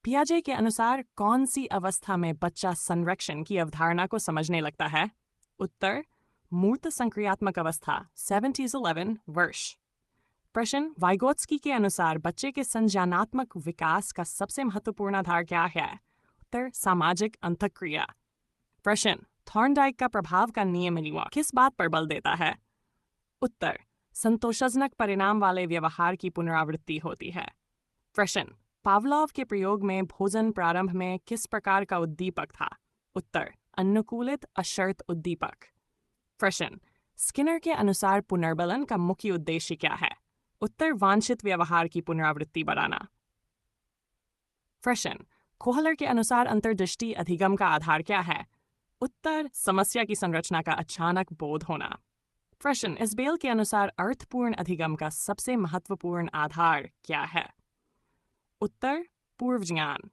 पियाजे के अनुसार कौन सी अवस्था में बच्चा संरक्षण की अवधारणा को समझने लगता है? उत्तर मूर्त संक्रियात्मक अवस्था 7 to 11 वर्ष। प्रश्न वाइगोत्स्की के अनुसार बच्चे के संज्ञानात्मक विकास का सबसे महत्वपूर्ण आधार क्या है? उत्तर सामाजिक अंतःक्रिया। प्रश्न थॉर्नडाइक का प्रभाव का नियम किस बात पर बल देता है? उत्तर संतोषजनक परिणाम वाले व्यवहार की पुनरावृत्ति होती है। प्रश्न पावलोव के प्रयोग में भोजन प्रारंभ में किस प्रकार का उद्दीपक था? उत्तर अनुकूलित अशर्त उद्दीपक। प्रश्न स्किनर के अनुसार पुनर्बलन का मुख्य उद्देश्य क्या है? उत्तर वांछित व्यवहार की पुनरावृत्ति बढ़ाना। प्रश्न कोहलर के अनुसार अंतर्दृष्टि अधिगम का आधार क्या है? उत्तर समस्या की संरचना का अचानक बोध होना। प्रश्न इस्बेल के अनुसार अर्थपूर्ण अधिगम का सबसे महत्वपूर्ण आधार क्या है? उत्तर पूर्व ज्ञान।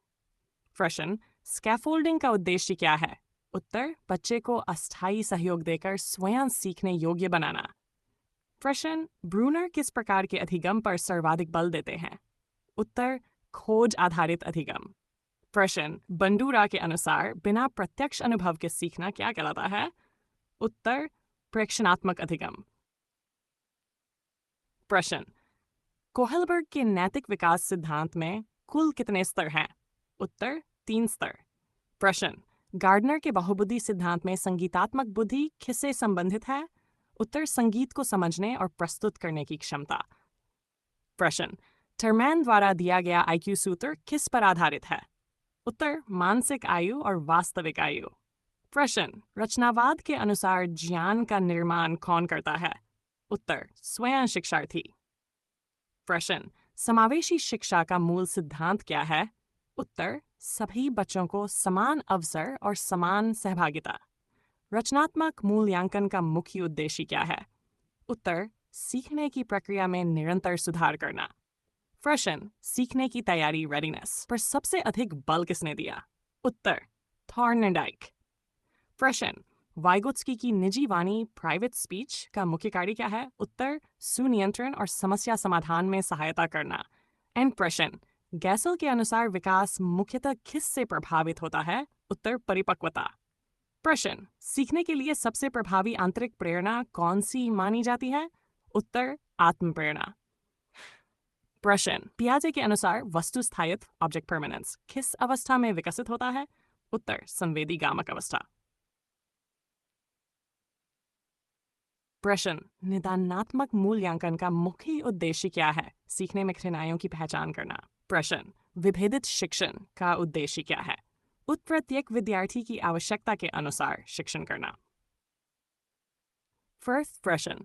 प्रश्न स्कैफोल्डिंग का उद्देश्य क्या है? उत्तर बच्चे को अस्थायी सहयोग देकर स्वयं सीखने योग्य बनाना। प्रश्न ब्रूनर किस प्रकार के अधिगम पर सर्वाधिक बल देते हैं? उत्तर खोज आधारित अधिगम। प्रश्न बंडूरा के अनुसार बिना प्रत्यक्ष अनुभव के सीखना क्या कहलाता है? उत्तर प्रेक्षणात्मक अधिगम। प्रश्न कोहलबर्ग के नैतिक विकास सिद्धांत में कुल कितने स्तर हैं? उत्तर 3 स्तर। प्रश्न गार्डनर के बहुबुद्धि सिद्धांत में संगीतात्मक बुद्धि किससे संबंधित है? उत्तर संगीत को समझने और प्रस्तुत करने की क्षमता। प्रश्न टर्मैन द्वारा दिया गया आईक्यू सूत्र किस पर आधारित है? उत्तर मानसिक आयु और वास्तविक आयु। प्रश्न रचनावाद के अनुसार ज्ञान का निर्माण कौन करता है? उत्तर स्वयं शिक्षार्थी। प्रश्न समावेशी शिक्षा का मूल सिद्धांत क्या है? उत्तर सभी बच्चों को समान अवसर और समान सहभागिता। रचनात्मक मूल्यांकन का मुख्य उद्देश्य क्या है? उत्तर सीखने की प्रक्रिया में निरंतर सुधार करना। प्रश्न सीखने की तैयारी रेडीनेस पर सबसे अधिक बल किसने दिया? उत्तर थॉर्नडाइक। प्रश्न वाइगोत्स्की की निजी वाणी प्राइवेट स्पीच का मुख्य कार्य क्या है? उत्तर सुनियंत्रण और समस्या समाधान में सहायता करना। एंड प्रश्न गैसल के अनुसार विकास मुख्यतः किस से प्रभावित होता है? उत्तर परिपक्वता। प्रश्न सीखने के लिए सबसे प्रभावी आंतरिक प्रेरणा कौन सी मानी जाती है? उत्तर आत्मप्रेरणा। प्रश्न पियाजे के अनुसार वस्तु स्थायित्व ऑब्जेक्ट परमानेंस किस अवस्था में विकसित होता है? उत्तर संवेदी गामक अवस्था। प्रश्न निदानात्मक मूल्यांकन का मुख्य उद्देश्य क्या है? सीखने में कठिनाइयों की पहचान करना। प्रश्न विभेदित शिक्षण का उद्देश्य क्या है? प्रत्येक विद्यार्थी की आवश्यकता के अनुसार शिक्षण करना। फर्स्ट प्रश्न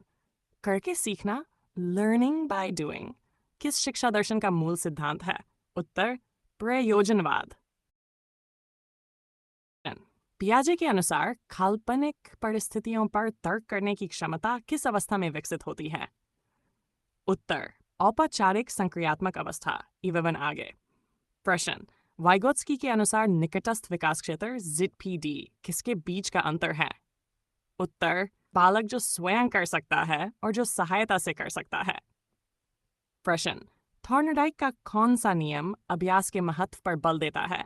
करके सीखना लर्निंग बाय डूइंग किस शिक्षा दर्शन का मूल सिद्धांत है? उत्तर प्रयोजनवाद। पियाजे के अनुसार काल्पनिक परिस्थितियों पर तर्क करने की क्षमता किस अवस्था में विकसित होती है? उत्तर औपचारिक संक्रियात्मक अवस्था इवन आगे। प्रश्न वाइगोत्स्की के अनुसार निकटस्थ विकास क्षेत्र ZPD किसके बीच का अंतर है? उत्तर बालक जो स्वयं कर सकता है और जो सहायता से कर सकता है। प्रश्न थॉर्नडाइक का कौन सा नियम अभ्यास के महत्व पर बल देता है?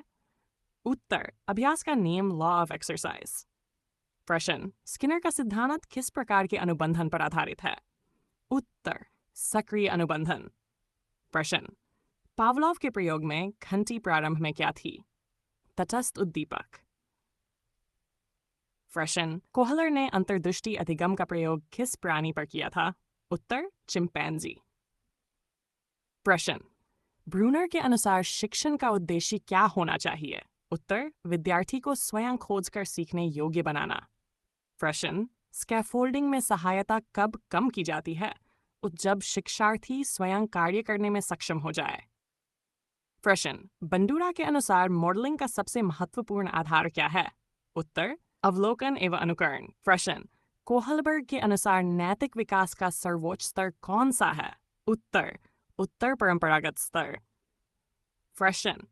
उत्तर अभ्यास का नियम लॉ ऑफ एक्सरसाइज। प्रश्न स्किनर का सिद्धांत किस प्रकार के अनुबंधन पर आधारित है? उत्तर सक्रिय अनुबंधन। प्रश्न पावलोव के प्रयोग में घंटी प्रारंभ में क्या थी? तटस्थ उद्दीपक। प्रश्न कोहलर ने अंतर्दृष्टि अधिगम का प्रयोग किस प्राणी पर किया था? उत्तर चिंपैंजी। प्रश्न ब्रूनर के अनुसार शिक्षण का उद्देश्य क्या होना चाहिए? उत्तर विद्यार्थी को स्वयं खोजकर सीखने योग्य बनाना। प्रश्न स्कैफोल्डिंग में सहायता कब कम की जाती है? जब शिक्षार्थी स्वयं कार्य करने में सक्षम हो जाए। प्रश्न बंडूरा के अनुसार मॉडलिंग का सबसे महत्वपूर्ण आधार क्या है? उत्तर अवलोकन एवं अनुकरण। प्रश्न कोहलबर्ग के अनुसार नैतिक विकास का सर्वोच्च स्तर कौन सा है? उत्तर उत्तर परंपरागत स्तर। प्रश्न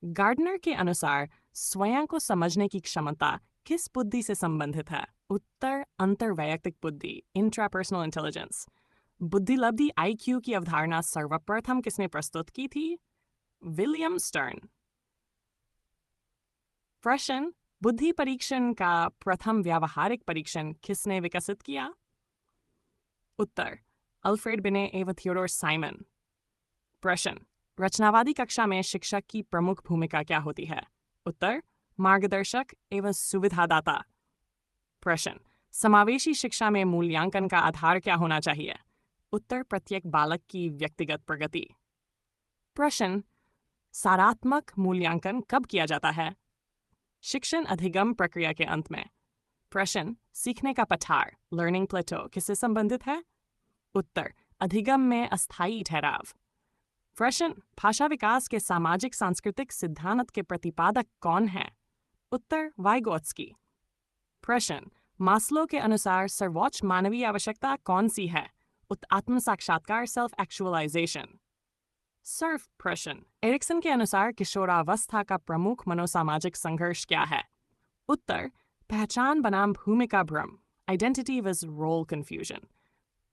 गार्डनर के अनुसार स्वयं को समझने की क्षमता किस बुद्धि से संबंधित है? उत्तर अंतर्वैयक्तिक बुद्धि इंट्रापर्सनल इंटेलिजेंस। बुद्धिलब्धि IQ की अवधारणा सर्वप्रथम किसने प्रस्तुत की थी? William stern. प्रश्न, बुद्धि परीक्षण का प्रथम व्यावहारिक परीक्षण किसने विकसित किया? उत्तर, अल्फ्रेड बिने एवं थियोडोर साइमन। प्रश्न, रचनावादी कक्षा में शिक्षक की प्रमुख भूमिका क्या होती है? उत्तर, मार्गदर्शक एवं सुविधादाता। प्रश्न, समावेशी शिक्षा में मूल्यांकन का आधार क्या होना चाहिए? उत्तर, प्रत्येक बालक की व्यक्तिगत प्रगति। प्रश्न, सारात्मक मूल्यांकन कब किया जाता है? शिक्षण अधिगम प्रक्रिया के अंत में। प्रश्न, सीखने का पठार लर्निंग प्लेटो किससे संबंधित है? उत्तर, अधिगम में अस्थायी ठहराव। प्रश्न, भाषा विकास के सामाजिक सांस्कृतिक सिद्धांत के प्रतिपादक कौन है? उत्तर, वाइगोत्स्की। प्रश्न, मास्लो के अनुसार सर्वोच्च मानवीय आवश्यकता कौन सी है? आत्म साक्षात्कार सेल्फ एक्चुअलाइजेशन। सर्फ। प्रश्न, एरिक्सन के अनुसार किशोरावस्था का प्रमुख मनोसामाजिक संघर्ष क्या है? उत्तर, पहचान बनाम भूमिका भ्रम आइडेंटिटी विज रोल कंफ्यूजन।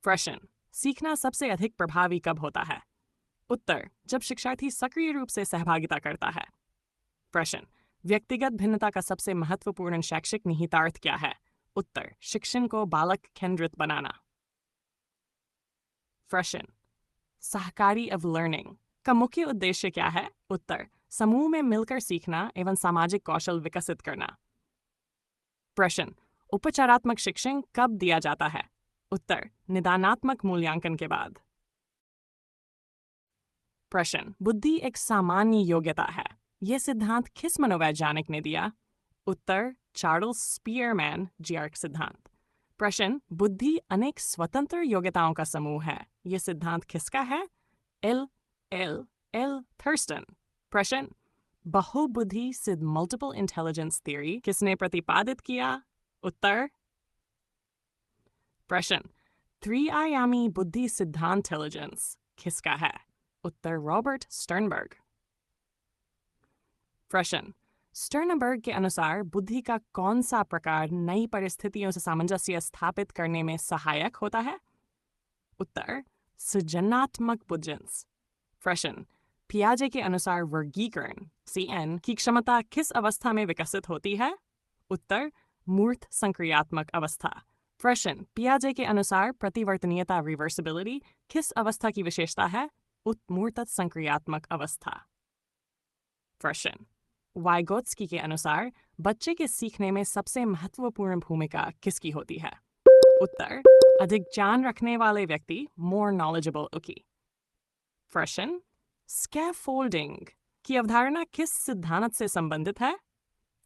प्रश्न, सीखना सबसे अधिक प्रभावी कब होता है? उत्तर, जब शिक्षार्थी सक्रिय रूप से सहभागिता करता है। प्रश्न, व्यक्तिगत भिन्नता का सबसे महत्वपूर्ण शैक्षिक निहितार्थ क्या है? उत्तर, शिक्षण को बालक केंद्रित बनाना। प्रश्न, सहकारी ऑफ लर्निंग का मुख्य उद्देश्य क्या है? उत्तर, समूह में मिलकर सीखना एवं सामाजिक कौशल विकसित करना। प्रश्न, उपचारात्मक शिक्षण कब दिया जाता है? उत्तर, निदानात्मक मूल्यांकन के बाद। प्रश्न, बुद्धि एक सामान्य योग्यता है, यह सिद्धांत किस मनोवैज्ञानिक ने दिया? उत्तर, चार्ल्स स्पीयरमैन जियार्क सिद्धांत। प्रश्न, बुद्धि अनेक स्वतंत्र योग्यताओं का समूह है, यह सिद्धांत किसका है? L L L Thurston. प्रश्न, बहुबुद्धि सिद्ध मल्टीपल इंटेलिजेंस थ्योरी किसने प्रतिपादित किया? उत्तर। प्रश्न, त्रिआयामी बुद्धि सिद्धांत इंटेलिजेंस किसका है? उत्तर, रॉबर्ट स्टर्नबर्ग। प्रश्न, स्टर्नबर्ग के अनुसार बुद्धि का कौन सा प्रकार नई परिस्थितियों से सामंजस्य स्थापित करने में सहायक होता है? उत्तर, सृजनात्मक बुद्धिंस। प्रश्न, पियाजे के अनुसार वर्गीकरण CN की क्षमता किस अवस्था में विकसित होती है? उत्तर, मूर्त संक्रियात्मक अवस्था। प्रश्न, पियाजे के अनुसार प्रतिवर्तनीयता रिवर्सिबिलिटी किस अवस्था की विशेषता है? उत्मूर्त संक्रियात्मक अवस्था। प्रश्न, वाइगोत्स्की के अनुसार बच्चे के सीखने में सबसे महत्वपूर्ण भूमिका किसकी होती है? उत्तर, अधिक ज्ञान रखने वाले व्यक्ति मोर नॉलेजेबल उकी। प्रश्न, स्कैफोल्डिंग की अवधारणा किस सिद्धांत से संबंधित है?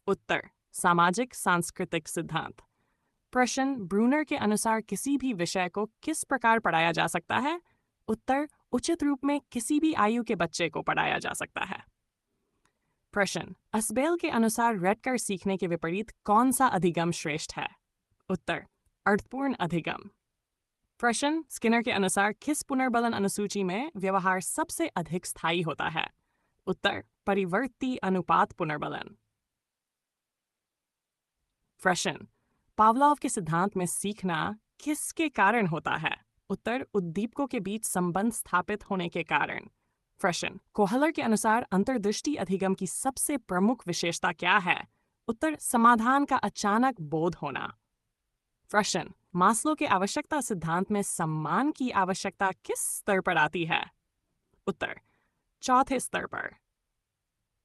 उत्तर, सामाजिक सांस्कृतिक सिद्धांत। प्रश्न, ब्रूनर के अनुसार किसी भी विषय को किस प्रकार पढ़ाया जा सकता है? उत्तर, उचित रूप में किसी भी आयु के बच्चे को पढ़ाया जा सकता है। प्रश्न, अस्बेल के अनुसार रटकर सीखने के विपरीत कौन सा अधिगम श्रेष्ठ है? उत्तर, अर्थपूर्ण अधिगम। प्रश्न, स्किनर के अनुसार किस पुनर्बलन अनुसूची में व्यवहार सबसे अधिक स्थायी होता है? उत्तर, परिवर्ती अनुपात पुनर्बलन। प्रश्न, पावलोव के सिद्धांत में सीखना किसके कारण होता है? उत्तर, उद्दीपकों के बीच संबंध स्थापित होने के कारण। प्रश्न, कोहलर के अनुसार अंतर्दृष्टि अधिगम की सबसे प्रमुख विशेषता क्या है? उत्तर, समाधान का अचानक बोध होना। प्रश्न, मास्लो के आवश्यकता सिद्धांत में सम्मान की आवश्यकता किस स्तर पर आती है? उत्तर, चौथे स्तर पर।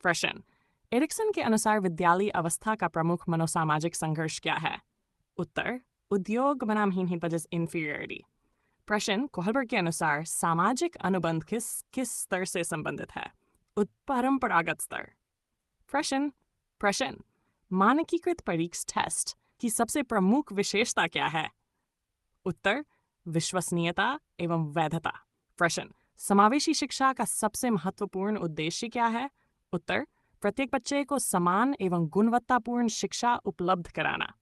प्रश्न, एरिक्सन के अनुसार विद्यालयी अवस्था का प्रमुख मनोसामाजिक संघर्ष क्या है? उत्तर, उद्योग बनाम हीनहीन इंफीरियरिटी। प्रश्न, कोहलबर्ग के अनुसार सामाजिक अनुबंध किस स्तर से संबंधित है? परंपरागत स्तर। प्रश्न, मानकीकृत परीक्षा टेस्ट की सबसे प्रमुख विशेषता क्या है? उत्तर, विश्वसनीयता एवं वैधता। प्रश्न, समावेशी शिक्षा का सबसे महत्वपूर्ण उद्देश्य क्या है? उत्तर, प्रत्येक बच्चे को समान एवं गुणवत्तापूर्ण शिक्षा उपलब्ध कराना।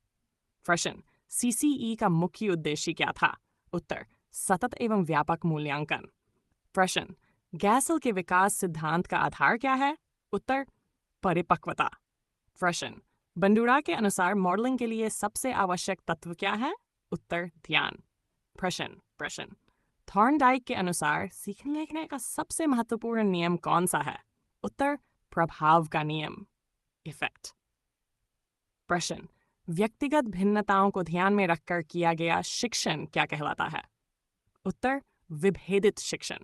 प्रश्न, CCE का मुख्य उद्देश्य क्या था? उत्तर, सतत एवं व्यापक मूल्यांकन। प्रश्न, गैसल के विकास सिद्धांत का आधार क्या है? उत्तर, परिपक्वता। प्रश्न, बंडूरा के अनुसार मॉडलिंग के लिए सबसे आवश्यक तत्व क्या है? उत्तर, ध्यान। प्रश्न, थॉर्नडाइक के अनुसार सीखने का सबसे महत्वपूर्ण नियम कौन सा है? उत्तर, प्रभाव का नियम, इफेक्ट। प्रश्न, व्यक्तिगत भिन्नताओं को ध्यान में रखकर किया गया शिक्षण क्या कहलाता है? उत्तर, विभेदित शिक्षण।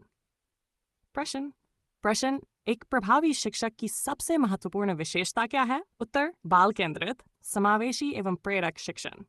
प्रश्न, एक प्रभावी शिक्षक की सबसे महत्वपूर्ण विशेषता क्या है? उत्तर, बाल केंद्रित, समावेशी एवं प्रेरक शिक्षण।